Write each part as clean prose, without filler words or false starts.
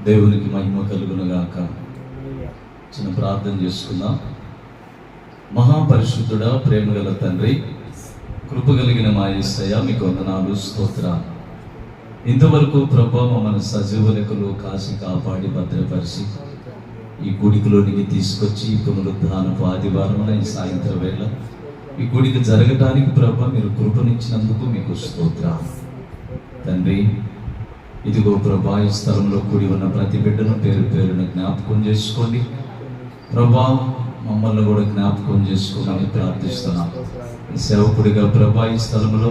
దేవునికి మహిమ కలుగునుగాక. చిన్న ప్రార్థన చేసుకుందాం. మహాపరిశుద్ధుడా, ప్రేమగల తండ్రి, కృపగలిగిన మా యేసయ్య, మీకు వందనాలు, స్తోత్రాలు. ఇంతవరకు ప్రభా మమ్మల్ని సజీవ లెక్కలో కాసి కాపాడి భద్రపరిచి ఈ గుడికిలోనికి తీసుకొచ్చి పునరుద్ధానపు ఆదివారం ఈ సాయంత్రం వేళ ఈ గుడికి జరగటానికి ప్రభా మీరు కృపనిచ్చినందుకు మీకు స్తోత్రాలు తండ్రి. ఇదిగో ప్రభా, ఈ స్థలంలో కూడి ఉన్న ప్రతి బిడ్డను పేరు పేరున జ్ఞాపకం చేసుకోండి ప్రభా. మమ్మల్ని కూడా జ్ఞాపకం చేసుకోమని ప్రార్థిస్తున్నాం. ఈ సేవకుడిగా ప్రభా ఈ స్థలంలో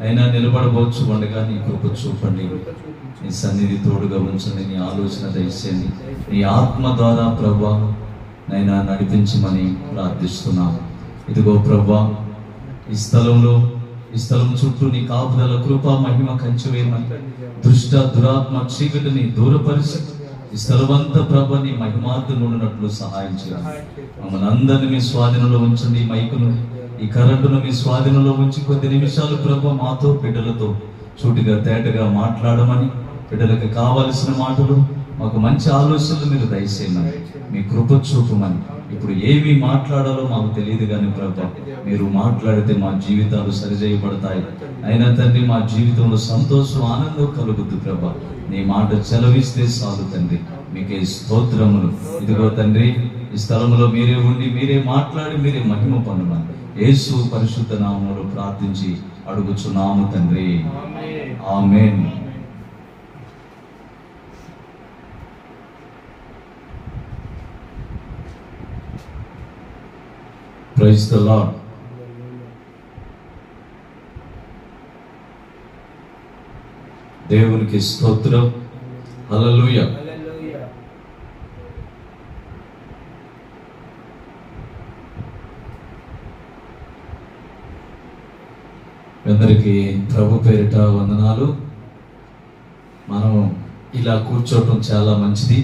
అయినా నిలబడవచ్చు ఉండగా నీ కృప చూపండి, నీ సన్నిధి తోడుగా ఉంచండి, నీ ఆలోచన దయచేయండి, నీ ఆత్మ ద్వారా ప్రభా నైనా నడిపించమని ప్రార్థిస్తున్నాం. ఇదిగో ప్రభా, ఈ స్థలం చుట్టూ నీ కాపుదల కృప మహిమ కంచె వేయమని, దుష్ట దురాత్మ చీకటిని దూరపరిచి ఈ స్థలమంతా ప్రభా నీ మహిమార్థం ఉన్నట్లు సహాయం చేయాలి. మమ్మల్ని అందరినీ మీ స్వాధీనంలో ఉంచండి. ఈ మైకును, ఈ కరెంటును మీ స్వాధీనంలో ఉంచి కొద్ది నిమిషాలు ప్రభా మాతో బిడ్డలతో చూటిగా తేటగా మాట్లాడమని, బిడ్డలకు కావలసిన మాటలు, మాకు మంచి ఆలోచనలు మీరు దయచేయమని, మీ కృప చూపమని. ఇప్పుడు ఏమి మాట్లాడాలో మాకు తెలియదు కానీ ప్రభా మీరు మాట్లాడితే మా జీవితాలు సరిచేయబడతాయి. అయినా తండ్రి, మా జీవితంలో సంతోషం, ఆనందం కలుగుద్దు ప్రభా. నీ మాట చెలవిస్తే చాలు తండ్రి. మీకే స్తోత్రములు. ఇదిగో తండ్రి, ఈ స్థలంలో మీరే ఉండి మీరే మాట్లాడి మీరే మహిమ పొందమని యేసు పరిశుద్ధ నామములో ప్రార్థించి అడుగుచున్నాము తండ్రి, ఆమేన్. Praise the lord. దేవునికి స్తోత్రం. హల్లెలూయా. అందరికీ ప్రభు పేరిట వందనాలు. మనం ఇలా కూర్చోవటం చాలా మంచిది.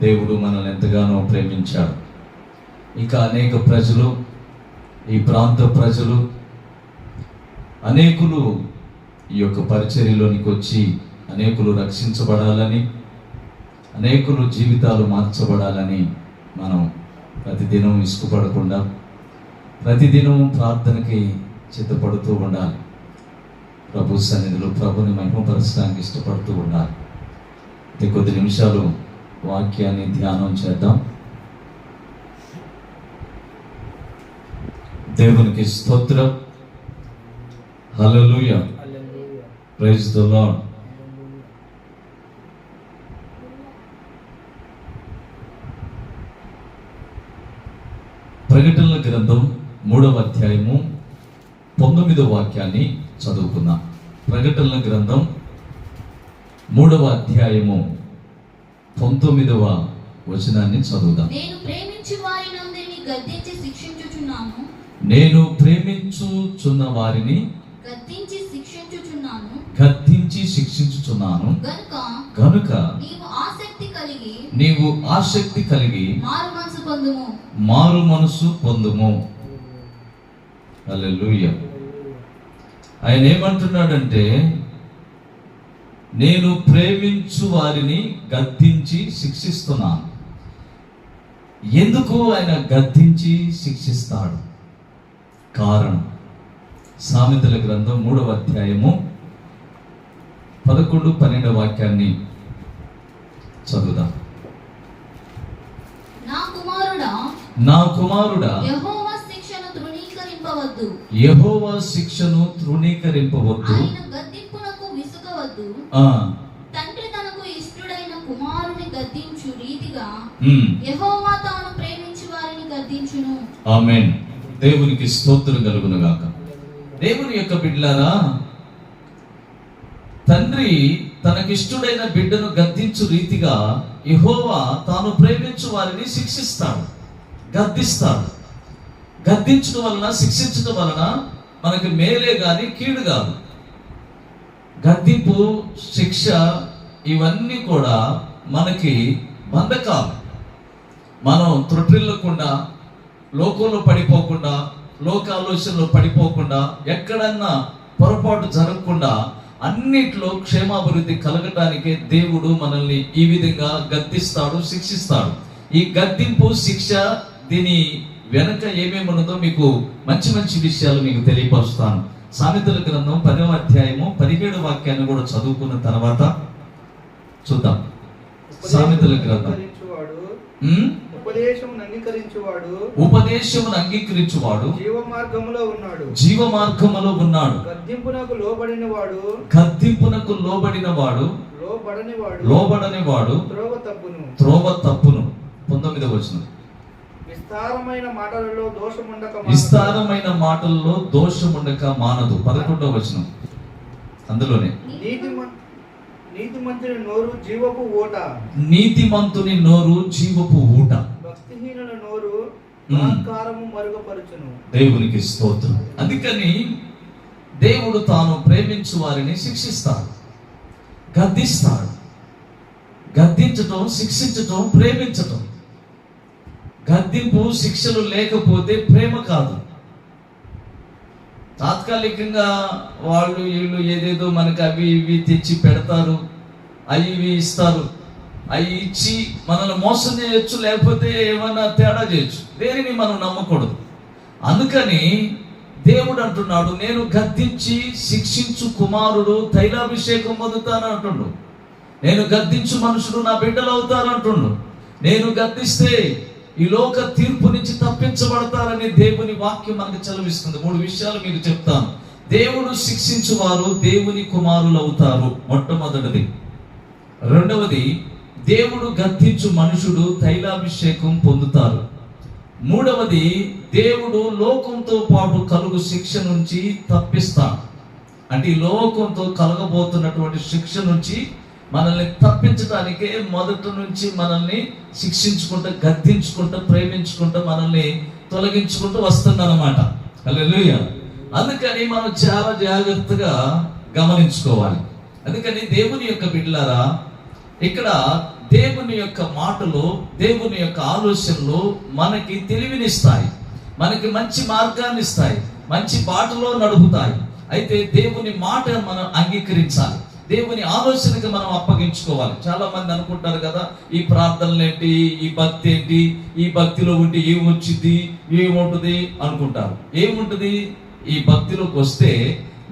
దేవుడు మనల్ని ఎంతగానో ప్రేమించాడు. ఇంకా అనేక ప్రజలు, ఈ ప్రాంత ప్రజలు అనేకులు ఈ యొక్క పరిచర్యలోనికి వచ్చి అనేకులు రక్షించబడాలని, అనేకులు జీవితాలు మార్చబడాలని మనం ప్రతిదినం ఇసుకుపడకుండా ప్రతిదినం ప్రార్థనకి చిత్తపడుతూ ఉండాలి. ప్రభు సన్నిధిలో ప్రభుని మహిమపరచడానికి ఇష్టపడుతూ ఉండాలి. కొద్ది నిమిషాలు వాక్యాన్ని ధ్యానం చేద్దాం. దేవునికి స్తోత్రం. హల్లెలూయా. Praise the lord. ప్రకటనల గ్రంథం 3వ అధ్యాయము 19వ వాక్యాన్ని చదువుకుందాం. ప్రకటనల గ్రంథం 3వ అధ్యాయము 19వ వచనాన్ని చదువుదాం. నేను ప్రేమించు వారినందరినీ గద్దించి శిక్షించుచున్నాను. నేను ప్రేమించుచున్న వారిని గద్దించి శిక్షించుచున్నాను. గనుక నీవు ఆసక్తి కలిగి మారు మనసు పొందుము. హల్లెలూయా. ఆయన ఏమంటున్నాడంటే, నేను ప్రేమించు వారిని గద్దించి శిక్షిస్తున్నాను. ఎందుకు ఆయన గద్దించి శిక్షిస్తాడు? కారణం సామెతల గ్రంథం 3వ అధ్యాయము 11, 12 వాక్యాన్ని చదువుదాం. నా కుమారుడా యెహోవా శిక్షను తృణీకరింపవద్దు. ఆయన గద్దింపునకు విసుగవద్దు. తండ్రి తనకు ఇష్టడైన కుమారుని గద్దించు రీతిగా యెహోవా తాను ప్రేమించు వారిని గద్దించును. ఆమేన్. దేవునికి స్తోత్రం కలుగును గాక. దేవుని యొక్క బిడ్డలారా, తండ్రి తనకిష్టుడైన బిడ్డను గద్దించు రీతిగా యెహోవా తాను ప్రేమించు వారిని శిక్షిస్తాడు, గద్దిస్తాడు. గద్దించడం వలన, శిక్షించడం వలన మనకి మేలే గాని కీడు కాదు. గద్దింపు, శిక్ష ఇవన్నీ కూడా మనకి బంధకాలు. మనం త్రుటిల్లకుండా, లోకంలో పడిపోకుండా, లోక ఆలోచనలో పడిపోకుండా, ఎక్కడన్నా పొరపాటు జరగకుండా అన్నిట్లో క్షేమాభివృద్ధి కలగటానికే దేవుడు మనల్ని ఈ విధంగా గద్దిస్తాడు, శిక్షిస్తాడు. ఈ గద్దింపు, శిక్ష, దీని వెనక ఏమేమి ఉన్నదో మీకు మంచి మంచి విషయాలు మీకు తెలియపరుస్తాను. సామెతల గ్రంథం 10వ అధ్యాయము 17వ వాక్యాన్ని కూడా చదువుకున్న తర్వాత చూద్దాం. సామెతల గ్రంథం ఉపదేశమును అంగీకరించువాడు జీవ మార్గములో ఉన్నాడు. గద్దింపునకు లోబడిన వాడు లోబడని వాడు త్రోవ తప్పును. 19వ వచనం. విస్తారమైన మాటలలో దోషముండక మానదు. 11వ వచనం. అందులోనే నీతిమంతుని నోరు జీవపు ఊట, భక్తిహీనుల నోరు అహంకారము మరుగుపరుచును. దేవునికి స్తోత్రం. అందుకని దేవుడు తాను ప్రేమించు వారిని శిక్షిస్తాడు, గద్దిస్తాడు. గద్దించటం, శిక్షించటం, ప్రేమించటం. గద్దింపు, శిక్షలు లేకపోతే ప్రేమ కాదు. తాత్కాలికంగా వాళ్ళు వీళ్ళు ఏదేదో మనకు అవి ఇవి తెచ్చి పెడతారు, అవి ఇవి ఇస్తారు. అవి ఇచ్చి మనల్ని మోసం చేయొచ్చు, లేకపోతే ఏమన్నా తేడా చేయొచ్చు. దేనిని మనం నమ్మకూడదు. అందుకని దేవుడు అంటున్నాడు, నేను గద్దించి శిక్షించు కుమారుడు తైలాభిషేకం పొందుతాను అంటుండు. నేను గద్దించు మనుషుడు నా బిడ్డలు అవుతారు అంటుండు. నేను గద్దిస్తే ఈ లోక తీర్పు నుంచి తప్పించబడతారని దేవుని వాక్యం మనకు చదివిస్తుంది. 3 విషయాలు మీకు చెప్తాను. దేవుడు శిక్షించువారు దేవుని కుమారులు అవుతారు, మొట్టమొదటిది. రెండవది, దేవుడు గద్దించు మనుషుడు తైలాభిషేకం పొందుతారు. మూడవది, దేవుడు లోకంతో పాటు కలుగు శిక్ష నుంచి తప్పిస్తాడు. అంటే ఈ లోకంతో కలగబోతున్నటువంటి శిక్ష నుంచి మనల్ని తప్పించడానికే మొదటి నుంచి మనల్ని శిక్షించుకుంటూ, గద్దించుకుంటూ, ప్రేమించుకుంటూ, మనల్ని తొలగించుకుంటూ వస్తుందన్నమాట. హల్లెలూయా. అందుకని మనం చాలా జాగ్రత్తగా గమనించుకోవాలి. అందుకని దేవుని యొక్క బిడ్డలారా, ఇక్కడ దేవుని యొక్క మాటలు, దేవుని యొక్క ఆలోచనలు మనకి తెలివినిస్తాయి, మనకి మంచి మార్గాన్ని ఇస్తాయి, మంచి బాటలో నడుపుతాయి. అయితే దేవుని మాట మనం అంగీకరించాలి, దేవుని ఆలోచనకి మనం అప్పగించుకోవాలి. చాలా మంది అనుకుంటారు కదా, ఈ ప్రార్థనలు ఏంటి, ఈ భక్తి ఏంటి, ఈ భక్తిలో ఉంటే ఏమొచ్చింది, ఏముంటుంది అనుకుంటారు. ఏముంటుంది? ఈ భక్తిలోకి వస్తే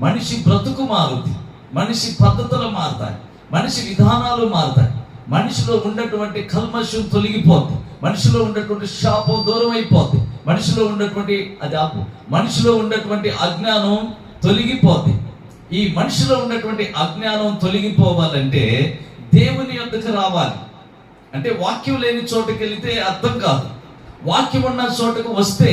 మనిషి బ్రతుకు మారుతుంది, మనిషి పద్ధతులు మారుతాయి, మనిషి విధానాలు మారుతాయి, మనిషిలో ఉన్నటువంటి కల్మషం తొలగిపోతుంది, మనిషిలో ఉన్నటువంటి శాపం దూరం అయిపోతుంది, మనిషిలో ఉన్నటువంటి అజ్ఞానం తొలగిపోతుంది. ఈ మనిషిలో ఉన్నటువంటి అజ్ఞానం తొలగిపోవాలంటే దేవుని యొద్దకు రావాలి. అంటే వాక్యం లేని చోటుకి వెళితే అర్థం కాదు, వాక్యం ఉన్న చోటుకు వస్తే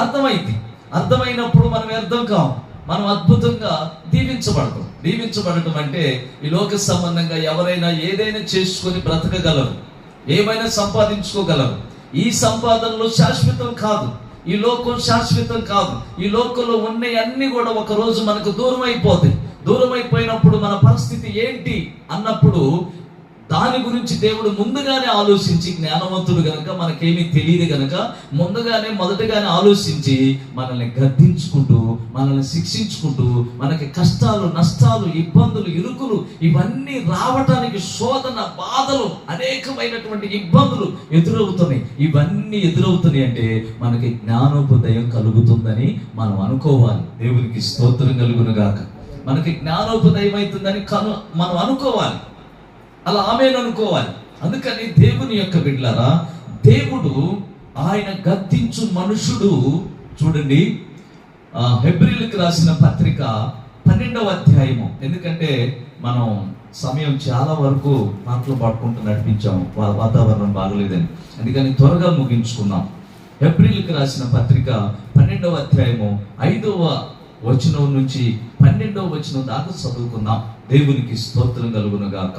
అర్థమైంది. అర్థమైనప్పుడు మనం అర్థం కావు, మనం అద్భుతంగా దీవించబడటం అంటే ఈ లోక సంబంధంగా ఎవరైనా ఏదైనా చేసుకొని బ్రతకగలరు, ఏమైనా సంపాదించుకోగలరు. ఈ సంపాదనలో శాశ్వతం కాదు, ఈ లోకం శాశ్వతం కాదు. ఈ లోకంలో ఉన్నవన్నీ కూడా ఒక రోజు మనకు దూరం అయిపోతాయి. దూరం అయిపోయినప్పుడు మన పరిస్థితి ఏంటి అన్నప్పుడు దాని గురించి దేవుడు ముందుగానే ఆలోచించి, జ్ఞానవంతుడు గనక, మనకేమీ తెలియదు గనక మొదటగానే ఆలోచించి మనల్ని గద్దించుకుంటూ, మనల్ని శిక్షించుకుంటూ, మనకి కష్టాలు, నష్టాలు, ఇబ్బందులు, ఇరుకులు ఇవన్నీ రావటానికి, శోధన, బాధలు, అనేకమైనటువంటి ఇబ్బందులు ఎదురవుతున్నాయి. ఇవన్నీ ఎదురవుతున్నాయి అంటే మనకి జ్ఞానోపదయం కలుగుతుందని మనం అనుకోవాలి. దేవునికి స్తోత్రం కలుగును గాక. మనకి జ్ఞానోపదయం అవుతుందని మనం అనుకోవాలి, అలా ఆమేన్ అనుకోవాలి. అందుకని దేవుని యొక్క బిడ్డలారా, దేవుడు ఆయన గద్దించు మనుషుడు. చూడండి, హెబ్రీయులకు రాసిన పత్రిక 12వ అధ్యాయము. ఎందుకంటే మనం సమయం చాలా వరకు మాటలు పాడుకుంటూ నడిపించాము, వాతావరణం బాగలేదని. అందుకని త్వరగా ముగించుకున్నాం. హెబ్రీయులకు రాసిన పత్రిక 12వ అధ్యాయము 5వ వచనం నుంచి 12వ వచనం దాకా చదువుకుందాం. దేవునికి స్తోత్రం కలుగును గాక.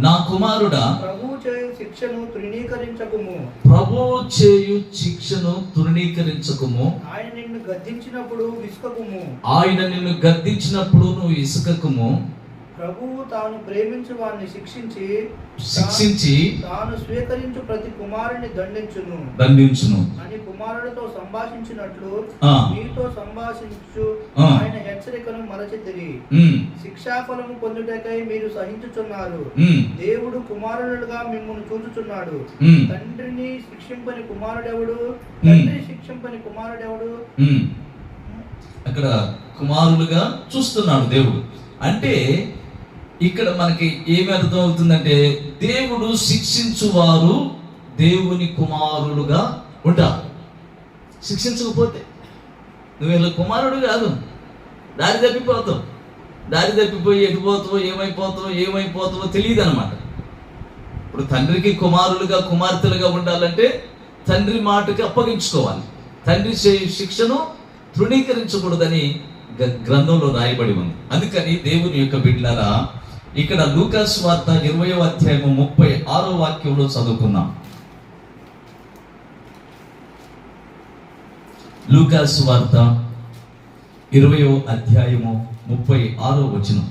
నా కుమారుడా, ప్రభువు చేయు శిక్షను తృణీకరించకుము. ఆయన నిన్ను గద్దించినప్పుడు నువ్వు ఇసుకకుము. ప్రభువు తాను ప్రేమించు వారిని శిక్షించి తాను స్వీకరించు ప్రతి కుమారుని దండించును అని కుమారుడితో సంభాషించినట్లు మీతో సంభాషించు ఆయన హెచ్చరికను మరచితిరి. శిక్షాఫలము పొందుటకై మీరు సహించుచున్నారు. దేవుడు కుమారులుగా మిమ్మల్ని చూచుచున్నాడు. తండ్రిని శిక్షింపని కుమారుడెవడు? తండ్రి శిక్షింపని కుమారుడెవడు? అక్కడ కుమారులుగా చూస్తున్నాడు దేవుడు. అంటే ఇక్కడ మనకి ఏమి అర్థం అవుతుందంటే, దేవుడు శిక్షించువారు దేవుని కుమారులుగా ఉంటారు. శిక్షించకపోతే నువ్వు ఇలా కుమారుడు కాదు, దారి తప్పిపోతావు. దారి తప్పిపోయి ఎటుపోతావో ఏమైపోతావో తెలియదు అనమాట. ఇప్పుడు తండ్రికి కుమారులుగా కుమార్తెలుగా ఉండాలంటే తండ్రి మాటకి అప్పగించుకోవాలి. తండ్రి శిక్షను తృణీకరించకూడదని గ్రంథంలో రాయబడి ఉంది. అందుకని దేవుని యొక్క బిడ్డలారా, ఇక్కడ లూకాసు వార్త 20వ అధ్యాయము 36వ వాక్యంలో చదువుకున్నాం. లూకాసు వార్త 20వ అధ్యాయము 36వ వచనం.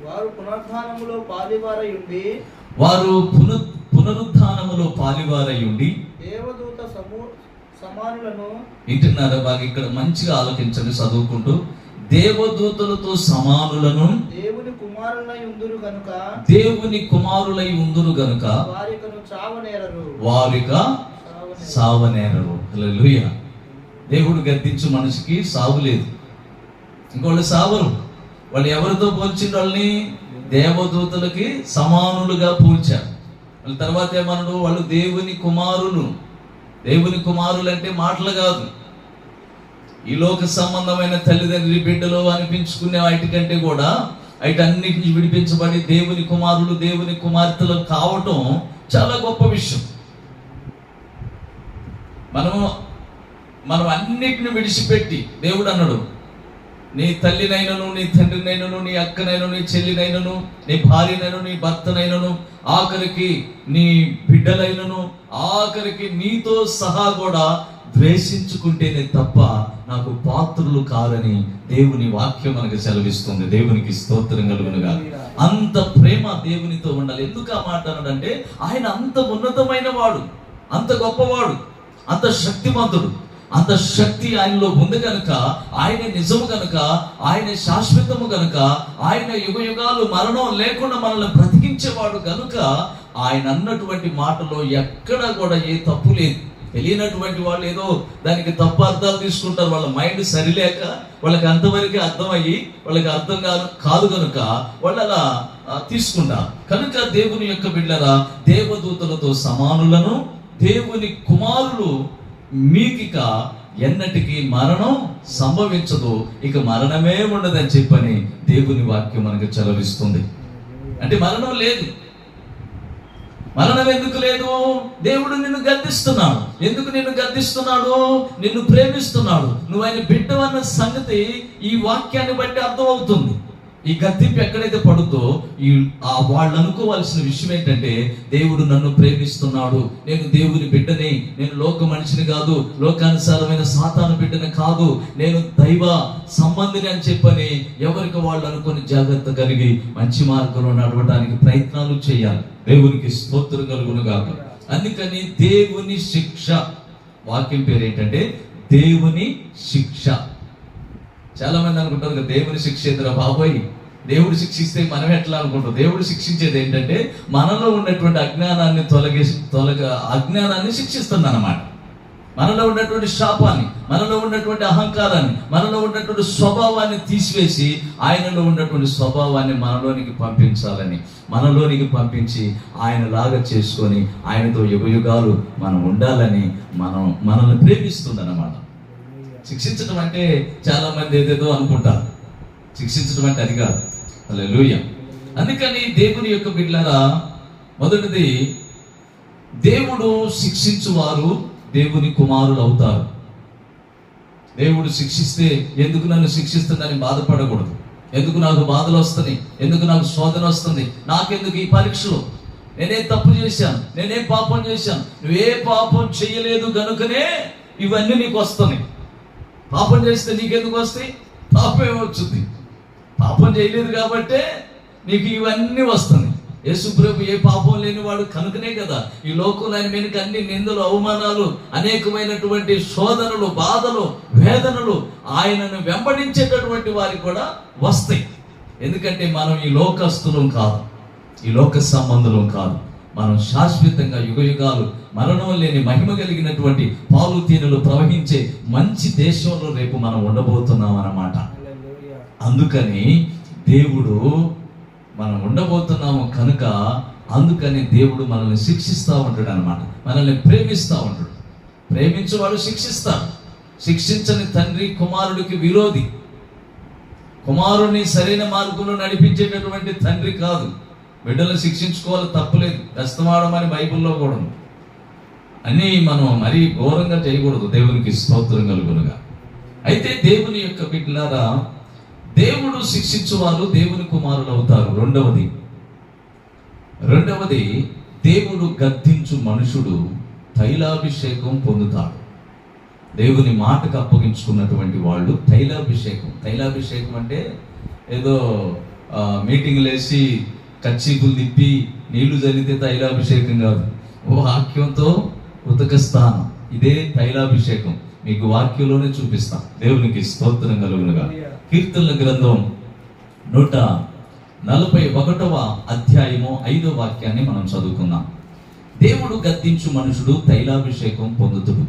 వారు పునరుద్ధానములో పాలివారై ఉండి దేవదూత సమానులను వింటున్నారా? బాగా ఇక్కడ మంచిగా ఆలోచించండి చదువుకుంటూ. దేవదూతలతో సమానులను దేవుని కుమారులై ఉందురు గనుక వారిక సావనేరరు. హల్లెలూయా. దేవుడు గద్దించు మనిషికి సావు లేదు. ఇంకోళ్ళు సావరు. వాళ్ళు ఎవరితో పోల్చిండు? వాళ్ళని దేవదూతలకి సమానులుగా పోల్చారు. వాళ్ళ తర్వాత ఏమన్నాడు? వాళ్ళు దేవుని కుమారులు. దేవుని కుమారులు అంటే మాటలు కాదు. ఈ లోక సంబంధమైన తల్లిదండ్రి బిడ్డలు అనిపించుకునే వాటికంటే కూడా వీటన్నిటిని విడిపించబడి దేవుని కుమారులు దేవుని కుమార్తెలు కావటం చాలా గొప్ప విషయం. మనం అన్నిటిని విడిచిపెట్టి, దేవుడు అన్నాడు, నీ తల్లినైనను నీ తండ్రినైనను నీ అక్కనైనను నీ చెల్లినైనను నీ భార్యనైనను నీ భర్తనైనను ఆఖరికి నీ బిడ్డలైనను ఆఖరికి నీతో సహా కూడా ద్వేషించుకుంటేనే తప్ప నాకు పాత్రులు కాదని దేవుని వాక్యం మనకు సెలవిస్తుంది. దేవునికి స్తోత్రం కలుగునుగా. అంత ప్రేమ దేవునితో ఉండాలి. ఎందుకు ఆ మాట అన్నాడంటే, ఆయన అంత ఉన్నతమైన వాడు, అంత గొప్పవాడు, అంత శక్తిమంతుడు. అంత శక్తి ఆయనలో ఉంది కనుక, ఆయన నిజము కనుక, ఆయన శాశ్వతము కనుక, ఆయన యుగ యుగాలు మరణం లేకుండా మనల్ని బ్రతికించేవాడు కనుక ఆయన అన్నటువంటి మాటలో ఎక్కడా కూడా ఏ తప్పు లేదు. తెలియనటువంటి వాళ్ళు ఏదో దానికి తప్పు అర్థాలు తీసుకుంటారు. వాళ్ళ మైండ్ సరిలేక వాళ్ళకి అంతవరకు అర్థమయ్యి వాళ్ళకి అర్థం కాదు కనుక వాళ్ళు అలా తీసుకుంటారు. కనుక దేవుని యొక్క బిడ్డలారా, దేవదూతలతో సమానులను దేవుని కుమారులు మీకిక ఎన్నటికీ మరణం సంభవించదు, ఇక మరణమే ఉండదని చెప్పని దేవుని వాక్యం మనకు చలవిస్తుంది. అంటే మరణం లేదు. మరణం ఎందుకు లేదు? దేవుడు నిన్ను గద్దిస్తున్నాడు. ఎందుకు నిన్ను గద్దిస్తున్నాడు? నిన్ను ప్రేమిస్తున్నాడు. నువ్వు ఆయన బిడ్డవన్న సంగతి ఈ వాక్యాన్ని బట్టి అర్థమవుతుంది. ఈ గద్దింపు ఎక్కడైతే పడుతుందో వాళ్ళు అనుకోవాల్సిన విషయం ఏంటంటే, దేవుడు నన్ను ప్రేమిస్తున్నాడు, నేను దేవుని బిడ్డని, నేను లోక మనిషిని కాదు, లోకానుసారమైన సాతాను బిడ్డని కాదు, నేను దైవ సంబంధిని అని చెప్పని ఎవరికి వాళ్ళు అనుకొని జాగ్రత్త కలిగి మంచి మార్గంలో నడవడానికి ప్రయత్నాలు చేయాలి. దేవునికి స్తోత్రం కలుగునుగా. అందుకని దేవుని శిక్ష, వాక్యం పేరు ఏంటంటే దేవుని శిక్ష. చాలా మంది అనుకుంటారు కదా, దేవుని శిక్ష ఎదురా బాబోయ్, దేవుడు శిక్షిస్తే మనం ఎట్లా అనుకుంటాం. దేవుడు శిక్షించేది ఏంటంటే మనలో ఉన్నటువంటి అజ్ఞానాన్ని శిక్షిస్తుంది అన్నమాట. మనలో ఉన్నటువంటి శాపాన్ని, మనలో ఉన్నటువంటి అహంకారాన్ని, మనలో ఉన్నటువంటి స్వభావాన్ని తీసివేసి ఆయనలో ఉన్నటువంటి స్వభావాన్ని మనలోనికి పంపించాలని, మనలోనికి పంపించి ఆయనలాగా చేసుకొని ఆయనతో యుగయుగాలు మనం ఉండాలని మనల్ని ప్రేమిస్తుంది అన్నమాట. శిక్షించడం అంటే చాలా మంది ఏదేదో అనుకుంటారు. శిక్షించడం అంటే అది కాదు. హల్లెలూయా. అందుకని దేవుని యొక్క బిడ్డలారా, మొదటిది, దేవుడు శిక్షించువారు దేవుని కుమారులు అవుతారు. దేవుడు శిక్షిస్తే ఎందుకు నన్ను శిక్షిస్తుందని బాధపడకూడదు. ఎందుకు నాకు బాధలు వస్తున్నాయి, ఎందుకు నాకు శోధన వస్తుంది, నాకెందుకు ఈ పరీక్షలు, నేనే తప్పు చేశాను, నేనే పాపం చేశాను. నువ్వే పాపం చేయలేదు కనుకనే ఇవన్నీ నీకు వస్తున్నాయి. పాపం చేస్తే నీకెందుకు వస్తాయి? పాపం ఏమొచ్చుంది? పాపం చేయలేదు కాబట్టే నీకు ఇవన్నీ వస్తున్నాయి. యేసు ప్రభు ఏ పాపం లేనివాడు కనుకనే కదా ఈ లోకంలో ఆయన వెనుక అన్ని నిందలు, అవమానాలు, అనేకమైనటువంటి శోధనలు, బాధలు, వేదనలు ఆయనను వెంబడించేటటువంటి వారికి కూడా వస్తాయి. ఎందుకంటే మనం ఈ లోకస్తులం కాదు, ఈ లోక సంబంధులం కాదు. మనం శాశ్వతంగా యుగయుగాలు మరణం లేని మహిమ కలిగినటువంటి పాలు తేనెలు ప్రవహించే మంచి దేశంలో రేపు మనం ఉండబోతున్నాం అన్నమాట. అందుకని దేవుడు మనం ఉండబోతున్నాము కనుక అందుకని దేవుడు మనల్ని శిక్షిస్తూ ఉంటాడు అన్నమాట. మనల్ని ప్రేమిస్తూ ఉంటాడు. ప్రేమించేవాడు శిక్షిస్తాడు. శిక్షించని తండ్రి కుమారుడికి విరోధి. కుమారుడిని సరైన మార్గంలో నడిపించేటటువంటి తండ్రి కాదు. బిడ్డలను శిక్షించుకోవాలి, తప్పులేదు. కష్టమాడమని బైబిల్లో కూడా ఉంది. అన్నీ మనం మరీ ఘోరంగా చేయకూడదు. దేవునికి స్తోత్రం కలుగునుగా. అయితే దేవుని యొక్క బిడ్డలారా, దేవుడు శిక్షించువారు దేవుని కుమారులు అవుతారు. రెండవది దేవుడు గద్దించు మనుషుడు తైలాభిషేకం పొందుతాడు. దేవుని మాటకు అప్పగించుకున్నటువంటి వాళ్ళు తైలాభిషేకం అంటే ఏదో మీటింగ్లు వేసి కచ్చీపులు తిప్పి నీళ్లు చల్లితే తైలాభిషేకం కాదు. వాక్యంతో ఉతక స్నానం, ఇదే తైలాభిషేకం. మీకు వాక్యంలోనే చూపిస్తాం. దేవునికి స్తోత్రం కలుగునుగా. కీర్తనల గ్రంథం 141వ అధ్యాయము 5వ వాక్యాన్ని మనం చదువుకుందాం. దేవుడు గద్దించు మనుషుడు తైలాభిషేకం పొందుతుడు.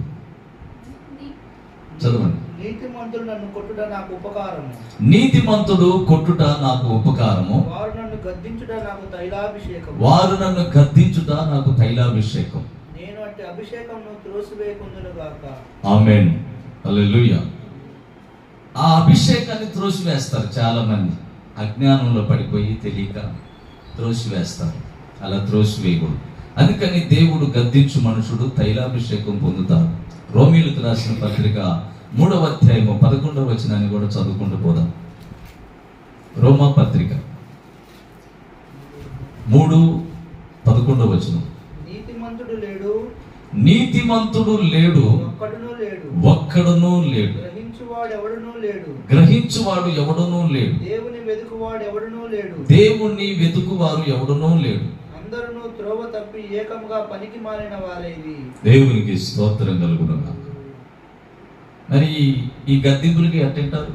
చదవండి. నీతిమంతుడు నన్ను కొట్టుట నాకు ఉపకారము. నీతిమంతుడు కొట్టుట నాకు ఉపకారము. వారు నన్ను గద్దించుట నాకు తైలాభిషేకం. వారు నన్ను గద్దించుట నాకు తైలాభిషేకం. నేను అంటే అభిషేకంను త్రోసివేయకుందును గాక. ఆమేన్. హల్లెలూయా. ఆ అభిషేకాన్ని త్రోసివేస్తారు చాలా మంది. అజ్ఞానంలో పడిపోయి తెలియక త్రోసివేస్తారు. అలా త్రోసివేయకూడదు. అందుకని దేవుడు గద్దించు మనుషుడు తైలాభిషేకం పొందుతారు. రోమీయులకు రాసిన పత్రిక 3వ అధ్యాయము 11వ వచనాన్ని కూడా చదువుకుంటూ పోదాం. రోమా పత్రిక 3:11 వచనం. నీతిమంతుడు లేడు, ఒక్కడునూ లేడు. గ్రహించువాడు ఎవడునూ లేడు. దేవుని వెతుకువారు ఎవడునూ లేడు. అందరూ త్రోవ తప్పి ఏకముగా పనికి మారిన వారైరి. దేవునికి స్తోత్రం కలుగునుగా. మరి ఈ గద్దింపులకి ఎట్టింటారు?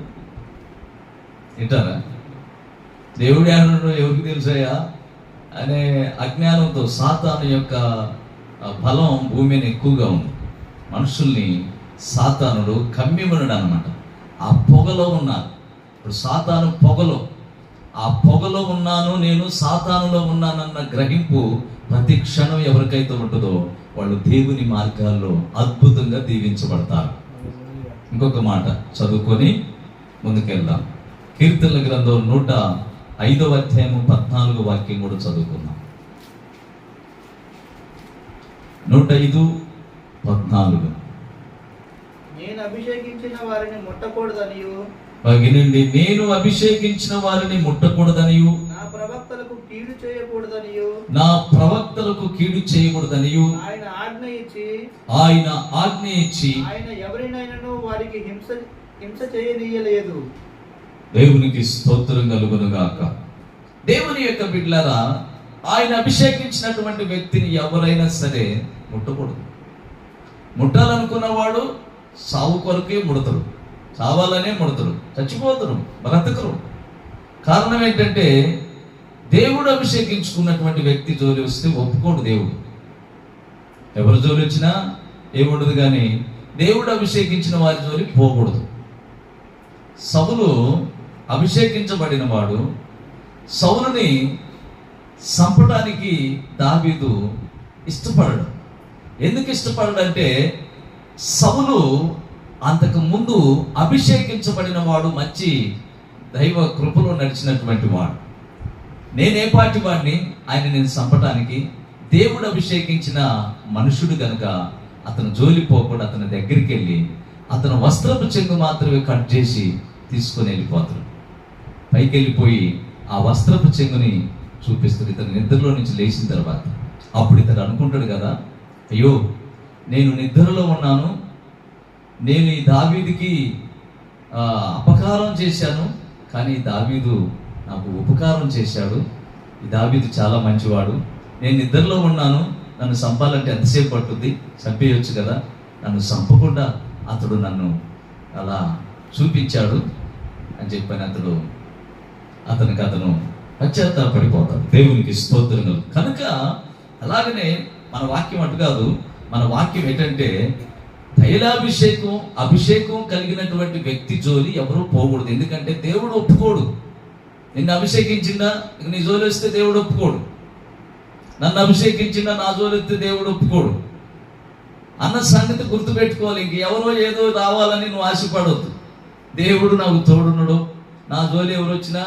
వింటారా? దేవుడు ఏమన్నాడో ఎవరికి తెలుసాయా అనే అజ్ఞానంతో సాతాను యొక్క బలం భూమి మీద ఎక్కువగా ఉంది. మనుషుల్ని సాతానుడు కమ్మిమనుడు అన్నమాట. ఆ పొగలో ఉన్నారు. ఇప్పుడు సాతాను ఆ పొగలో ఉన్నాను, నేను సాతానులో ఉన్నానన్న గ్రహింపు ప్రతి క్షణం ఎవరికైతే ఉంటుందో వాళ్ళు దేవుని మార్గాల్లో అద్భుతంగా దీవించబడతారు. ఇంకొక మాట చదువుకొని ముందుకెళ్దాం. కీర్తనల గ్రంథం 105వ అధ్యాయము 14వ వాక్యం కూడా చదువుకుందాం. 105:14. నేను అభిషేకించిన వారిని ముట్టకూడదనియు, నేను అభిషేకించిన వారిని ముట్టకూడదనియు, నా ప్రవక్తలకు కీడు చేయకూడదనియు, ఆయన ఆజ్ఞ ఇచ్చి ఆయన ఎవరినైనాను వారికి హింస చేయనీయలేదు. దేవునికి స్తోత్రం కలుగునుగాక. దేవుని యొక్క బిడ్డలారా, ఆయన అభిషేకించినటువంటి వ్యక్తిని ఎవరైనా సరే ముట్టకూడదు. ముట్టాలనుకున్నవాడు సావు కొరకే ముడతాడు, చావాలనే ముడతాడు, చచ్చిపోతాడు, బ్రతకరు. కారణం ఏంటంటే దేవుడు అభిషేకించుకున్నటువంటి వ్యక్తి జోలి వస్తే ఒప్పుకోడు దేవుడు. ఎవరి జోలి వచ్చినా ఏముండదు, కానీ దేవుడు అభిషేకించిన వారి జోలి పోకూడదు. సౌలు అభిషేకించబడిన వాడు. సౌలుని చంపడానికి దావీదు ఇష్టపడడు. ఎందుకు ఇష్టపడడంటే సౌలు అంతకు ముందు అభిషేకించబడిన వాడు, మంచి దైవ కృపలో నడిచినటువంటి వాడు. నేనే పాటి వాడిని, నేను చంపడానికి దేవుడు అభిషేకించిన మనుషుడు గనుక అతను జోలిపోకుండా అతని దగ్గరికి వెళ్ళి అతను వస్త్రపు చెంగు మాత్రమే కట్ చేసి తీసుకొని వెళ్ళిపోతాడు. పైకి వెళ్ళిపోయి ఆ వస్త్రపు చెంగుని చూపిస్తాడు. ఇతను నిద్రలో నుంచి లేచిన తర్వాత అప్పుడు ఇతను అనుకుంటాడు కదా, అయ్యో నేను నిద్రలో ఉన్నాను, నేను ఈ దావీదుకి అపకారం చేశాను, కానీ దావీదు నాకు ఉపకారం చేశాడు, ఈ దావీదు చాలా మంచివాడు, నేను నిద్రలో ఉన్నాను, నన్ను చంపాలంటే ఎంతసేపు పట్టుద్ది, చంపేయొచ్చు కదా, నన్ను చంపకుండా అతడు నన్ను అలా చూపించాడు అని చెప్పని అతను పశ్చాత్తాపడిపోతాడు. దేవునికి స్తోత్రములు. కనుక అలాగనే మన వాక్యం అటు కాదు, మన వాక్యం ఏంటంటే అభిషేకం కలిగినటువంటి వ్యక్తి జోలి ఎవరూ పోకూడదు. ఎందుకంటే దేవుడు ఒప్పుకోడు. నిన్ను అభిషేకించిందా నీ జోలి వస్తే దేవుడు ఒప్పుకోడు, నన్ను అభిషేకించిందా నా జోలి వస్తే దేవుడు ఒప్పుకోడు అన్న సంగతి గుర్తుపెట్టుకోవాలి. ఇంక ఎవరో ఏదో రావాలని నువ్వు ఆశపడవద్దు. దేవుడు నాకు తోడున్నాడు, నా జోలి ఎవరు వచ్చినా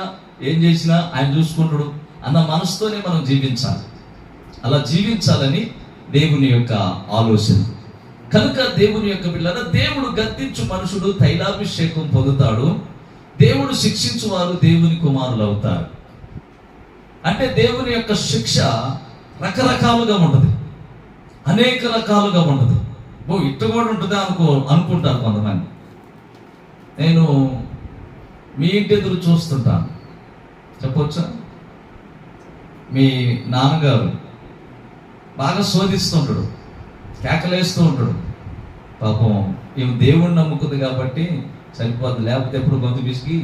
ఏం చేసినా ఆయన చూసుకుంటాడు అన్న మనసుతోనే మనం జీవించాలి. అలా జీవించాలని దేవుని యొక్క ఆలోచన. కనుక దేవుని యొక్క పిల్లల, దేవుడు గద్దించు మనుషుడు తైలాభిషేకం పొందుతాడు, దేవుడు శిక్షించు వారు దేవుని కుమారులు అవుతారు. అంటే దేవుని యొక్క శిక్ష రకరకాలుగా ఉంటుంది, అనేక రకాలుగా ఉంటుంది. ఇట్టు కూడా ఉంటుందా అనుకుంటారు కొంతమంది. నేను మీ ఇంటి ఎదురు చూస్తుంటాను, చెప్పొచ్చా, మీ నాన్నగారు బాగా శోధిస్తుంటాడు, కేకలేస్తూ ఉంటాడు. పాపం ఈమె దేవుణ్ణి నమ్ముకుంది కాబట్టి సరిపోద్ది, లేకపోతే ఎప్పుడు గొంతు పిసికి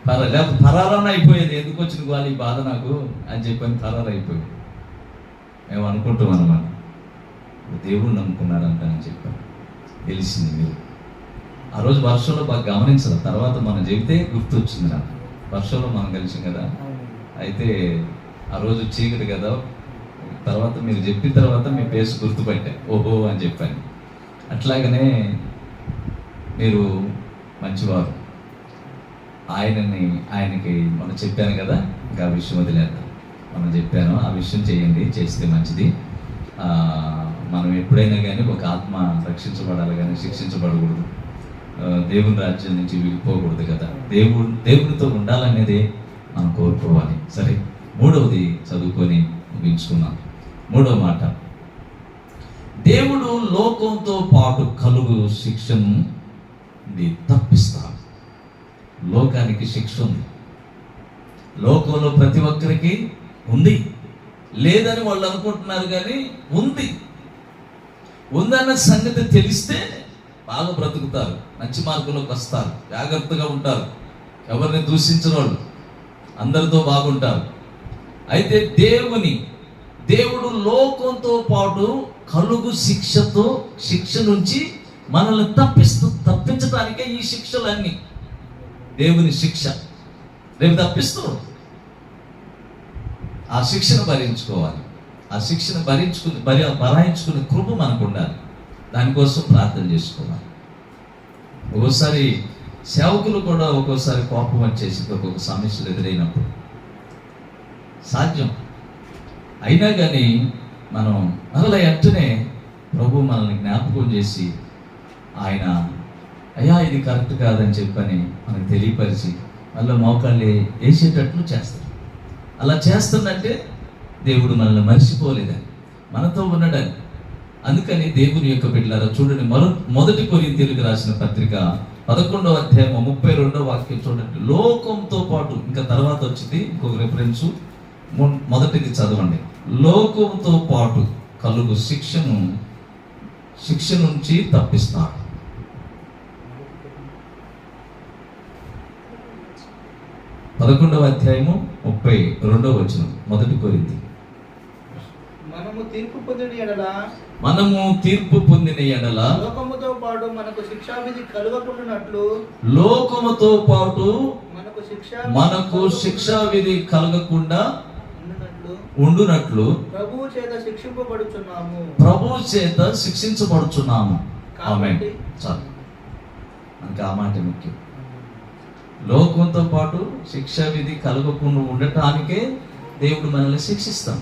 లేకపోతే పరారన్న అయిపోయేది. ఎందుకు వచ్చిన వాళ్ళు ఈ బాధ నాకు అని చెప్పని పరారు అయిపోయింది. మేము అనుకుంటాం అన్నమాట, దేవుణ్ణి నమ్ముకున్నాడంట అని చెప్పాను. తెలిసింది మీరు ఆ రోజు వర్షంలో బాగా గమనించాలి. తర్వాత మనం చెబితే గుర్తు వచ్చింది నాకు. వర్షంలో మనం కలిసాం కదా, అయితే ఆ రోజు చీకటి కదా, తర్వాత మీరు చెప్పిన తర్వాత మీ పేసు గుర్తుపట్టా, ఓహో అని చెప్పాను. అట్లాగనే మీరు మంచివారు, ఆయనకి మనం చెప్పాను కదా, ఇంకా ఆ విషయం వదిలేద్దాం. మనం చెప్పాను ఆ విషయం చేయండి, చేస్తే మంచిది. మనం ఎప్పుడైనా కానీ ఒక ఆత్మ రక్షించబడాలి కానీ శిక్షించబడకూడదు, దేవుని రాజ్యం నుంచి వెళ్ళిపోకూడదు కదా, దేవునితో ఉండాలనేది మనం కోరుకోవాలి. సరే, మూడవది చదువుకొని ముగించుకున్నాం. మూడవ మాట, దేవుడు లోకంతో పాటు కలుగు శిక్షను తప్పిస్తాడు. లోకానికి శిక్ష ఉంది, లోకంలో ప్రతి ఒక్కరికి ఉంది. లేదని వాళ్ళు అనుకుంటున్నారు కానీ ఉందన్న సంగతి తెలిస్తే బాగా బ్రతుకుతారు, మంచి మార్గంలోకి వస్తారు, జాగ్రత్తగా ఉంటారు, ఎవరిని దూషించిన వాళ్ళు, అందరితో బాగుంటారు. అయితే దేవుడు లోకంతో పాటు కలుగు శిక్ష నుంచి మనల్ని తప్పించడానికే ఈ శిక్షలన్నీ. దేవుని శిక్ష రేపు తప్పిస్తాడు. ఆ శిక్షను భరించుకోవాలి. ఆ శిక్షను భరాయించుకునే కృప మనకు ఉండాలి. దానికోసం ప్రార్థన చేసుకోవాలి. ఒక్కోసారి సేవకులు కూడా ఒక్కోసారి కోపం వచ్చేసి ఒక్కొక్క సమస్యలు ఎదురైనప్పుడు సాధ్యం అయినా కానీ మనం మరలా వెంటనే ప్రభు మనల్ని జ్ఞాపకం చేసి ఆయన అయ్యా ఇది కరెక్ట్ కాదని చెప్పని మనకు తెలియపరిచి మళ్ళీ మోకాళ్ళు వేసేటట్లు చేస్తారు. అలా చేస్తుందంటే దేవుడు మనల్ని మర్చిపోలేదని, మనతో ఉన్నాడని. అందుకని దేవుని యొక్క బిడ్డలారా చూడండి, మొదటి కొరింథీయులకు రాసిన పత్రిక 11వ అధ్యాయం 32వ వాక్యం చూడండి. లోకంతో పాటు, ఇంకా తర్వాత వచ్చింది ఇంకొక రిఫరెన్స్, మొదటిది చదవండి. లోకంతో పాటు కలుగు శిక్ష నుంచి తప్పిస్తాడు. పదకొండవ అధ్యాయము 32వ వచనం, మొదటి కొరింథీ. మనము తీర్పు పొందిన ఎడల లోకముతో పాటు మనకు శిక్షావిధి కలగకుండా ఉండునట్లు ప్రభువు చేత శిక్షించబడుచున్నాము. ఆమేన్. చాలు, మనకి ఆ మాట ముఖ్యం. లోకంతో పాటు శిక్షా విధి కలగకుండా ఉండటానికే దేవుడు మనల్ని శిక్షిస్తాం.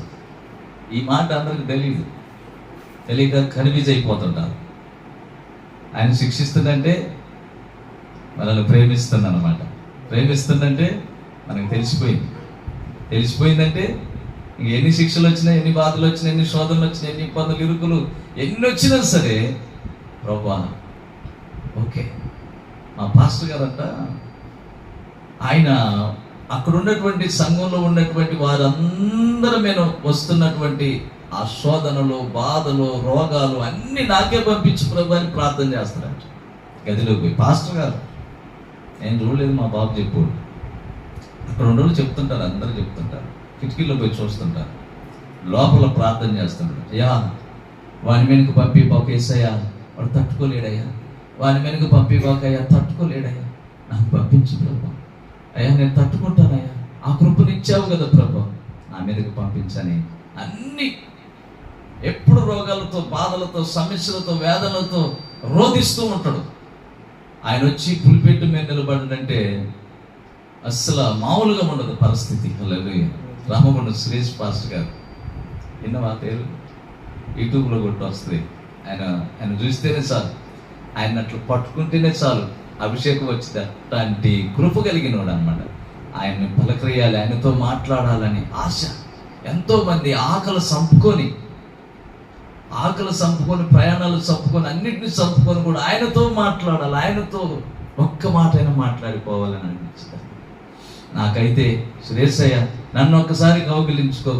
ఈ మాట అందరికి తెలియక కన్ఫ్యూజ్ అయిపోతుంటారు. ఆయన శిక్షిస్తుందంటే మనల్ని ప్రేమిస్తుందన్నమాట. ప్రేమిస్తుందంటే మనకు తెలిసిపోయిందంటే ఇంక ఎన్ని శిక్షలు వచ్చినా, ఎన్ని బాధలు వచ్చినా, ఎన్ని శోధనలు వచ్చినా, ఎన్ని ఇబ్బందులు, ఇరుకులు ఎన్ని వచ్చినా సరే ప్రభువా ఓకే. మా పాస్టర్ గారంట అక్కడ ఉన్నటువంటి సంఘంలో ఉన్నటువంటి వారందరి మీద వస్తున్నటువంటి ఆ శోధనలు, బాధలు, రోగాలు అన్ని నాకే పంపించు ప్రభు అని ప్రార్థన చేస్తారంట. గదిలోకి పోయి పాస్టర్ గారు, నేను చూడలేదు, మా బాబు చెప్పు. అక్కడ ఉండేవాళ్ళు చెప్తుంటారు, అందరూ చెప్తుంటారు, కిటికీలో పోయి చూస్తుంటారు, లోపల ప్రార్థన చేస్తుంటారు. అయ్యా వాని వెనుక పంపి బాకేసయ్యా, వాడు తట్టుకోలేడయ్యా, వాని వెనుక పంపి బాకయ్యా, తట్టుకోలేడయ్యా, నాకు పంపించు ప్రభు. అయ్యా నేను తట్టుకుంటానయ్యా, ఆ కృపనిచ్చావు కదా ప్రభు, నా మీదకి పంపించని అన్ని ఎప్పుడు రోగాలతో, బాధలతో, సమస్యలతో, వేదనలతో రోధిస్తూ ఉంటాడు. ఆయన వచ్చి పులిపెట్టు మీద నిలబడంటే అస్సలు మామూలుగా ఉండదు పరిస్థితి. హల్లెలూయా. రామగుండం సురేష్ పాస్టర్ గారు, విన్నవా పేరు? యూట్యూబ్లో కొట్టి వస్తుంది. ఆయన చూస్తేనే చాలు, ఆయన అట్లా పట్టుకుంటేనే చాలు అభిషేకం వచ్చింది. అట్లాంటి కృప కలిగినవాడు అనమాట. ఆయన్ని పలకరియాలి, ఆయనతో మాట్లాడాలని ఆశ. ఎంతో మంది ఆకలి సంపుకొని ప్రయాణాలు చంపుకొని అన్నింటినీ చంపుకొని కూడా ఆయనతో మాట్లాడాలి, ఆయనతో ఒక్క మాట అయినా మాట్లాడిపోవాలని అనిపించింది. నాకైతే సురేశయ్య నన్ను ఒక్కసారి కౌగిలించుకో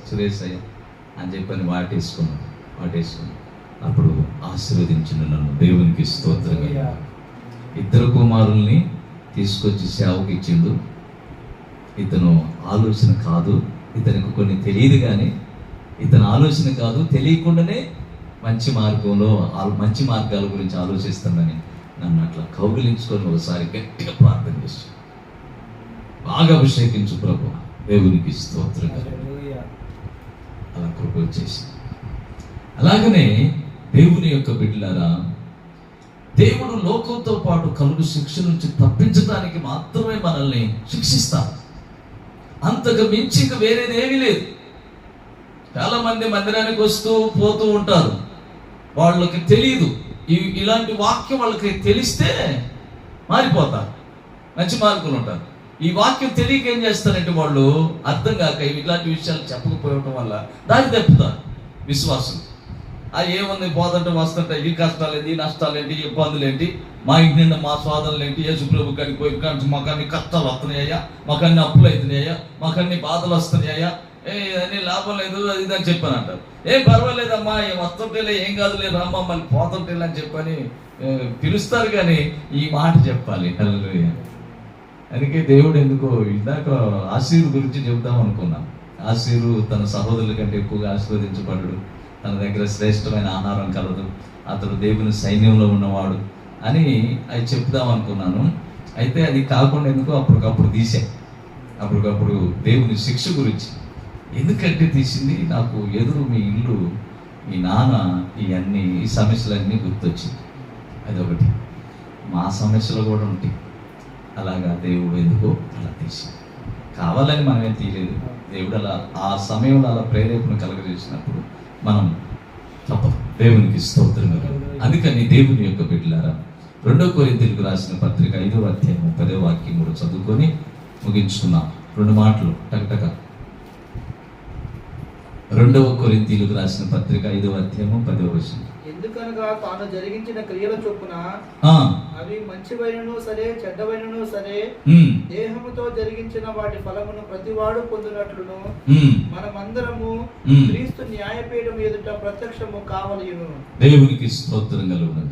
సురేశయ్య అని చెప్పని వాటేసుకున్నాను. అప్పుడు ఆశీర్వదించిన నన్ను దేవునికి స్తోత్రంగా. 2 కుమారుల్ని తీసుకొచ్చి సేవకి ఇచ్చిండు. ఇతను ఆలోచన కాదు, ఇతనికి కొన్ని తెలియదు, కానీ ఇతని ఆలోచన కాదు, తెలియకుండానే మంచి మార్గాల గురించి ఆలోచిస్తుందని నన్ను అట్లా కౌగిలించుకొని ఒకసారి గట్టిగా ప్రార్థన చేసి, బాగా అభిషేకించు ప్రభు, దేవునికి స్తోత్రంగా. అలా కృప వచ్చేసి. అలాగనే దేవుని యొక్క బిడ్డలారా, దేవుడు లోకంతో పాటు కలుగు శిక్ష నుంచి తప్పించడానికి మాత్రమే మనల్ని శిక్షిస్తారు. అంతకు మించి ఇక వేరేదేమీ లేదు. చాలా మంది మందిరానికి వస్తూ పోతూ ఉంటారు, వాళ్ళకి తెలియదు. ఇలాంటి వాక్యం వాళ్ళకి తెలిస్తే మారిపోతారు, మంచి మార్కులు ఉంటారు. ఈ వాక్యం తెలియక ఏం చేస్తారంటే వాళ్ళు అర్థం కాక ఇలాంటి విషయాలు చెప్పకపోవడం వల్ల దారి తప్పుతారు విశ్వాసం. ఏముంది పోతుంటే వస్తుంటే ఈ కష్టాలేంటి, ఈ నష్టాలేంటి, ఇబ్బందులేంటి, మా ఇంటి నిండా మా స్వాదనలు ఏంటి, యేసు ప్రభు కాడికి పోయి మాకు అన్ని కష్టాలు వస్తున్నాయ్యా, మాకు అన్ని అప్పులు అవుతున్నాయ్యా, మాకు అన్ని బాధలు వస్తున్నాయ్యా, అన్ని లాభం లేదు అది ఇది అని చెప్పని అంటారు. ఏం పర్వాలేదమ్మా, వస్తుంటేలే, ఏం కాదులే రామ్మా, మళ్ళీ పోతుంటేలే అని చెప్పని పిలుస్తారు. కానీ ఈ మాట చెప్పాలి. హల్లెలూయా. అందుకే దేవుడు ఎందుకో ఇందాక ఆశీరు గురించి చెబుదాం అనుకున్నాం. ఆశీరు తన సహోదరుల కంటే ఎక్కువగా ఆశీర్వదించబడు, తన దగ్గర శ్రేష్టమైన ఆహారం కలదు, అతడు దేవుని సైన్యంలో ఉన్నవాడు అని అది చెప్దాం అనుకున్నాను. అయితే అది కాకుండా ఎందుకో అప్పటికప్పుడు అప్పటికప్పుడు దేవుని శిక్ష గురించి. ఎందుకంటే తీసింది నాకు ఎదురు మీ ఇల్లు, మీ నాన్న, ఈ సమస్యలన్నీ గుర్తొచ్చింది. అదొకటి. మా సమస్యలు కూడా ఉంటాయి. అలాగా దేవుడు ఎందుకో అలా తీసింది. కావాలని మనమేం తీయలేదు. దేవుడు అలా ఆ సమయంలో అలా ప్రేరేపణ కలగజేసినప్పుడు మనం తప్పదు. దేవునికి స్తోత్రం. అందుకని దేవుని యొక్క బిడ్డలారా, 2 కొరింథీయులకు రాసిన పత్రిక 5వ అధ్యాయం 10వ వాక్యం కూడా చదువుకొని ముగించుకున్నాం. 2 మాటలు టకటక. 2 కొరింథీయులకు రాసిన పత్రిక 5వ అధ్యాయం 10వ వచనం. ఎందుకనగా తాను జరిగించిన క్రియల చొప్పున అవి మంచివైనను సరే, చెడ్డవైనను సరే, దేహముతో జరిగించిన వాటి ఫలమును ప్రతివాడు పొందినట్లును మనమందరము క్రీస్తు న్యాయపీఠం ఎదుట ప్రత్యక్షము కావలయును. దేవునికి స్తోత్రం కలుగును.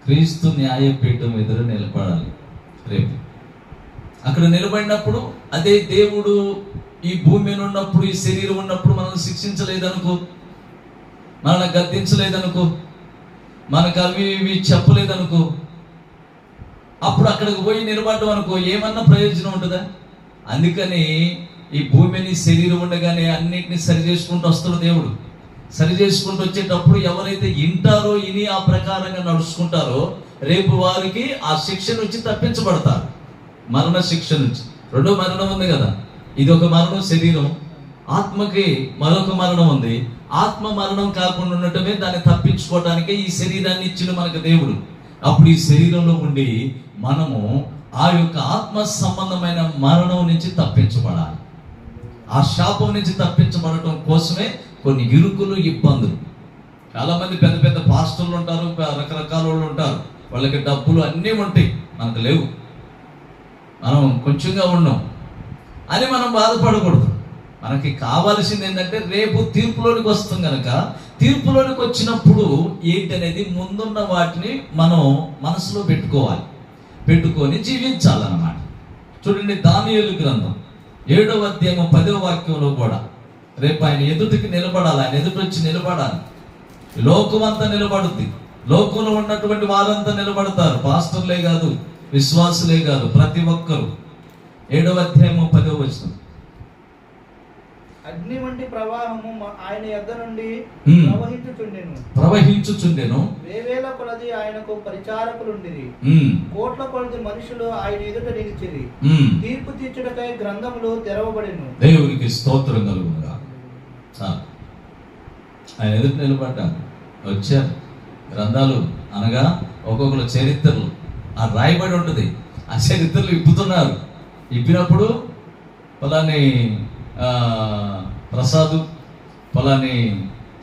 క్రీస్తు న్యాయపీఠం ఎదుట నిలబడాలి. రేపు అక్కడ నిలబడినప్పుడు అదే దేవుడు ఈ భూమి మీద ఉన్నప్పుడు, ఈ శరీరం ఉన్నప్పుడు మనల్ని శిక్షించలేదనుకో, మనల్ని గద్దించలేదనుకో, మనకు అవి ఇవి చెప్పలేదనుకో, అప్పుడు అక్కడికి పోయి నిలబడ్డం అనుకో, ఏమన్నా ప్రయోజనం ఉంటుందా? అందుకని ఈ భూమిని శరీరం ఉండగానే అన్నిటిని సరి చేసుకుంటూ వస్తాడు దేవుడు. సరి చేసుకుంటూ వచ్చేటప్పుడు ఎవరైతే వింటారో, విని ఆ ప్రకారంగా నడుచుకుంటారో, రేపు వారికి ఆ శిక్ష నుంచి తప్పించబడతారు. మరణ శిక్ష నుంచి. 2 మరణం ఉంది కదా, ఇది ఒక మరణం శరీరం, ఆత్మకి మరొక మరణం ఉంది. ఆత్మ మరణం కాకుండా ఉండటమే దాన్ని తప్పించుకోవడానికి ఈ శరీరాన్ని ఇచ్చిన మనకు దేవుడు. అప్పుడు ఈ శరీరంలో ఉండి మనము ఆ యొక్క ఆత్మ సంబంధమైన మరణం నుంచి తప్పించబడాలి. ఆ శాపం నుంచి తప్పించబడటం కోసమే కొన్ని ఇరుకులు, ఇబ్బందులు. చాలా మంది పెద్ద పెద్ద పాస్టర్లు ఉంటారు, రకరకాల వాళ్ళు ఉంటారు, వాళ్ళకి డబ్బులు అన్నీ ఉంటాయి, మనకు లేవు. మనం కొంచెంగా ఉన్నాం అని మనం బాధపడకూడదు. మనకి కావాల్సింది ఏంటంటే రేపు తీర్పులోనికి వస్తాం కనుక తీర్పులోనికి వచ్చినప్పుడు ఏంటనేది ముందున్న వాటిని మనం మనసులో పెట్టుకొని జీవించాలన్నమాట. చూడండి, దానియేలు గ్రంథం 7వ అధ్యాయం 10వ వాక్యంలో కూడా రేపు ఆయన ఎదుటికి నిలబడాలి, ఆయన ఎదుటి వచ్చి నిలబడాలి. లోకం అంతా నిలబడుద్ది, లోకంలో ఉన్నటువంటి వారంతా నిలబడతారు, పాస్టర్లే కాదు, విశ్వాసులే కాదు, ప్రతి ఒక్కరు. 7వ అధ్యాయం 10వ వచనం. అగ్ని వంటి ప్రవాహము ఆయన యొద్ద నుండి ప్రవహించుచుండెను. వేవేల కొలది ఆయనకు పరిచారకులుండిరి, కోట్ల కొలది మనుషులు ఆయన ఎదుట నిలిచిరి. తీర్పు తీర్చుటకై గ్రంథములు తెరవబడెను. దేవునికి స్తోత్రం కలుగునుగా. ఆయన ఎదుట నిలబడ్డారు, వచ్చారు. గ్రంథాలు అనగా ఒక్కొక్కరు చరిత్రలు ఆ రాయబడి ఉంటుంది. ఆ చరిత్రలు ఇప్పుతున్నారు. ఇప్పినప్పుడు పలాని ప్రసాదు, పలాని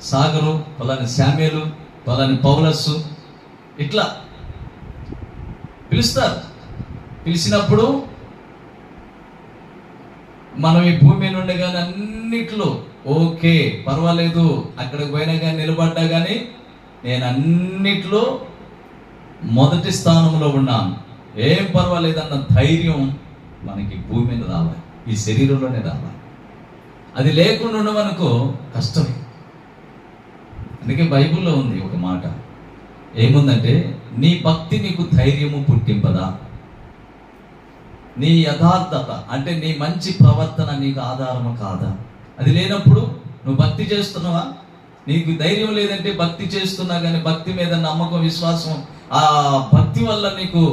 సాగరు, పలాని శామ్యులు, పలాని పౌలస్సు, ఇట్లా పిలుస్తారు. పిలిచినప్పుడు మనం ఈ భూమి నుండి కానీ అన్నిట్లో ఓకే పర్వాలేదు, అక్కడికి పోయినా కానీ నిలబడ్డా కానీ నేను అన్నిట్లో మొదటి స్థానంలో ఉన్నాను, ఏం పర్వాలేదు అన్న ధైర్యం మనకి భూమి మీద రావాలి, ఈ శరీరంలోనే రావాలి. అది లేకుండా ఉండమనుకో కష్టమే. అందుకే బైబిల్లో ఉంది ఒక మాట, ఏముందంటే నీ భక్తి నీకు ధైర్యము పుట్టింపదా, నీ యథార్థత అంటే నీ మంచి ప్రవర్తన నీకు ఆధారము కాదా. అది లేనప్పుడు నువ్వు భక్తి చేస్తున్నావా, నీకు ధైర్యం లేదంటే భక్తి చేస్తున్నా కానీ భక్తి మీద నమ్మకం, విశ్వాసం, ఆ భక్తి వల్ల నీకు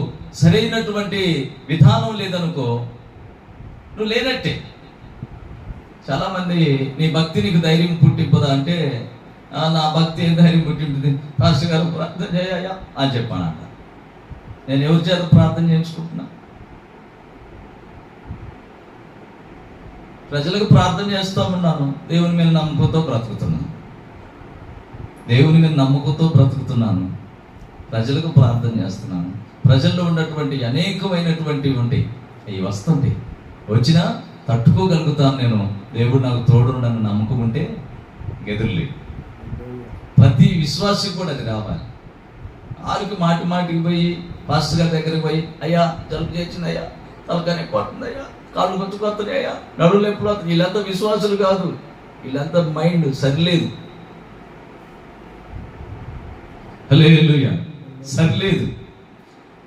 సరైనటువంటి విధానం లేదనుకో నువ్వు లేనట్టే. చాలా మంది నీ భక్తి నీకు ధైర్యం పుట్టింపదా అంటే నా భక్తి ఏం ధైర్యం పుట్టింపుది, పాస్టర్ గారు ప్రార్థన చేయ అని చెప్పానంట. నేను ఎవరి చేత ప్రార్థన చేయించుకుంటున్నా? ప్రజలకు ప్రార్థన చేస్తూ ఉన్నాను, దేవుని మీద నమ్మకంతో బ్రతుకుతున్నాను, దేవుని మీద నమ్మకంతో బ్రతుకుతున్నాను, ప్రజలకు ప్రార్థన చేస్తున్నాను. ప్రజల్లో ఉన్నటువంటి అనేకమైనటువంటివి ఉంటాయి, అవి వస్తుంటాయి, వచ్చినా తట్టుకోగలుగుతాను నేను, దేవుడు నాకు తోడు నన్ను నమ్మకం ఉంటే గెదురులేదు. ప్రతి విశ్వాసం కూడా అది రావాలి. ఆరికి మాటికి పోయి పాస్టర్ గారి దగ్గరికి పోయి, అయ్యా జలుబు చేసింది, అయ్యా తలకాయ పోతుంది, అయ్యా కాళ్ళు కొంచుకొస్తున్నాయి, అయ్యా నడువులు ఎప్పుడు వస్తుంది, వీళ్ళంతా విశ్వాసులు కాదు, వీళ్ళంతా మైండ్ సరిలేదు, హల్లెలూయా, సరిలేదు.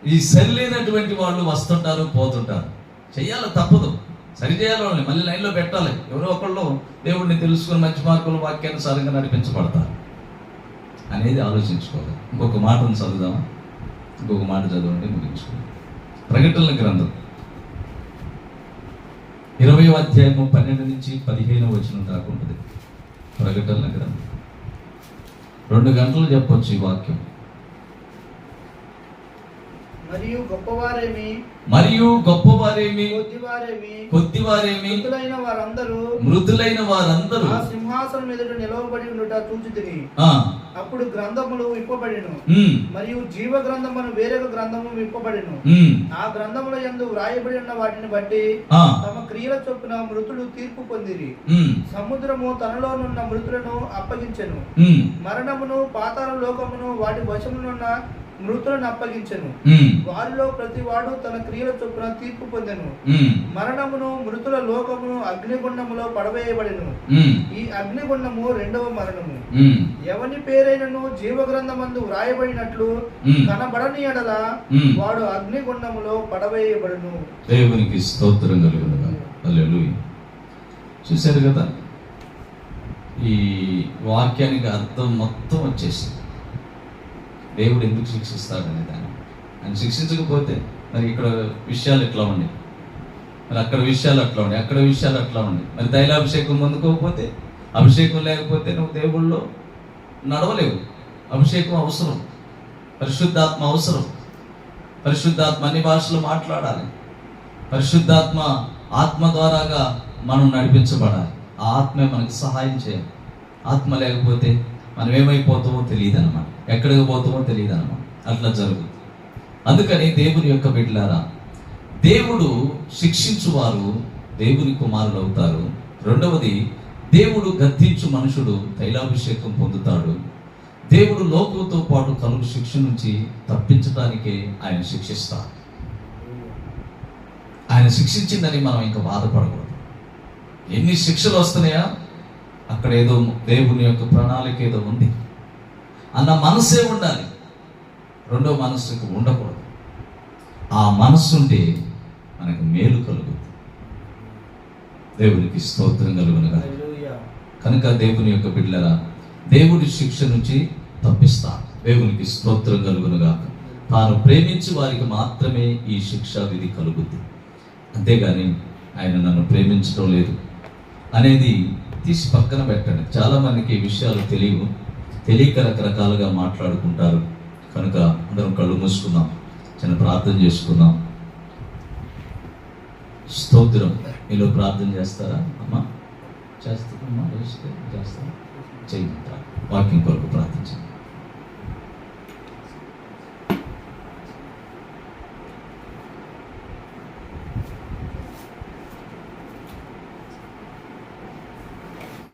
ఈ సరిలేనటువంటి వాళ్ళు వస్తుంటారు, పోతుంటారు. చెయ్యాలి, తప్పదు, సరి చేయాలి, వాళ్ళని మళ్ళీ లైన్లో పెట్టాలి. ఎవరో ఒకళ్ళు దేవుడిని తెలుసుకుని మంచి మార్కులు వాక్యానుసారంగా నడిపించబడతారు అనేది ఆలోచించుకోవాలి. ఇంకొక మాటను చదువుదామా? ఇంకొక మాట చదవండి, ముగించుకోండి. ప్రకటనల గ్రంథం 20వ అధ్యాయము 12 నుంచి 15వ వచనం దాకా ఉంటుంది. ప్రకటనల గ్రంథం 2 గంటలు చెప్పొచ్చు ఈ వాక్యం. మరియు గొప్పవారేమి కొద్దివారేమి మృతులైన వారందరూ ఆ సింహాసనం ఎదుట నిలవబడి ఉండుట చూచితిని. అప్పుడు గ్రంథములు విప్పబడెను, మరియు జీవ గ్రంథమును వేరొక గ్రంథము విప్పబడెను. ఆ గ్రంథముల యందు వ్రాయబడి ఉన్న వాటిని బట్టి తమ క్రియల చొప్పున మృతులు తీర్పు పొందిరి. సముద్రము తనలోనున్న మృతులను అప్పగించెను, మరణమును పాతాళ లోకమును వాటి వశమునున్న మృతులను అప్పగించెను. వారిలో ప్రతి వాడు తన క్రియల చొప్పున తీర్పు పొందెను. మరణమును మృతుల లోకమును అగ్నిగుండములో పడవేయబడెను. ఈ అగ్నిగుండము 2వ మరణము. ఎవని పేరైనను జీవ గ్రంథమందు వ్రాయబడినట్లు కనబడని ఎడల వాడు అగ్నిగుండములో పడవేయబడును. దేవునికి స్తోత్రం కలుగును. హల్లెలూయా. చూశారు కదా, ఈ వాక్యానికి అర్థం మొత్తం వచ్చేసింది. దేవుడు ఎందుకు శిక్షిస్తాడనే దాన్ని. ఆయన శిక్షించకపోతే మరి ఇక్కడ విషయాలు ఎట్లా ఉన్నాయి, మరి అక్కడ విషయాలు అట్లా ఉన్నాయి, అక్కడ విషయాలు అట్లా ఉన్నాయి. మరి తైలాభిషేకం పొందుకోకపోతే, అభిషేకం లేకపోతే నువ్వు దేవుళ్ళో నడవలేవు. అభిషేకం అవసరం, పరిశుద్ధాత్మ అవసరం. పరిశుద్ధాత్మ అన్ని భాషలు మాట్లాడాలి. పరిశుద్ధాత్మ ఆత్మ ద్వారాగా మనం నడిపించబడాలి. ఆ ఆత్మే మనకు సహాయం చేయాలి. ఆత్మ లేకపోతే మనం ఏమైపోతామో తెలియదు అనమాట, ఎక్కడికి పోతామో తెలియదు అనమాట. అట్లా జరుగుతుంది. అందుకని దేవుని యొక్క బిడ్డలారా, దేవుడు శిక్షించువారు దేవుని కుమారులు అవుతారు. రెండవది, దేవుడు గద్దించు మనుషుడు తైలాభిషేకం పొందుతాడు. దేవుడు లోకంతో పాటు కలుగు శిక్ష నుంచి తప్పించడానికే ఆయన శిక్షిస్తాడు. ఆయన శిక్షించిందని మనం ఇంకా బాధపడకూడదు. ఎన్ని శిక్షలు వస్తున్నాయా, అక్కడ ఏదో దేవుని యొక్క ప్రణాళిక ఏదో ఉంది అన్న మనసే ఉండాలి. రెండో మనస్సుకు ఉండకూడదు. ఆ మనస్సు ఉంటే మనకు మేలు కలుగుతుంది. దేవునికి స్తోత్రం కలుగునుగా. కనుక దేవుని యొక్క బిడ్డలారా, దేవుడి శిక్ష నుంచి తప్పిస్తాడు. దేవునికి స్తోత్రం కలుగునుగా. తాను ప్రేమించి వారికి మాత్రమే ఈ శిక్షా విధి కలుగుద్ది. అంతేగాని ఆయన నన్ను ప్రేమించడం లేదు అనేది తీసి పక్కన పెట్టండి. చాలా మందికి ఈ విషయాలు తెలియక రకరకాలుగా మాట్లాడుకుంటారు. కనుక అందరం కళ్ళు మూసుకుందాం, చిన్న ప్రార్థన చేసుకుందాం. స్తోత్రం. మీలో ప్రార్థన చేస్తారా అమ్మా? చేస్తారమ్మా? చేస్తారా? చేయండి. వాక్యం కొరకు ప్రార్థించండి.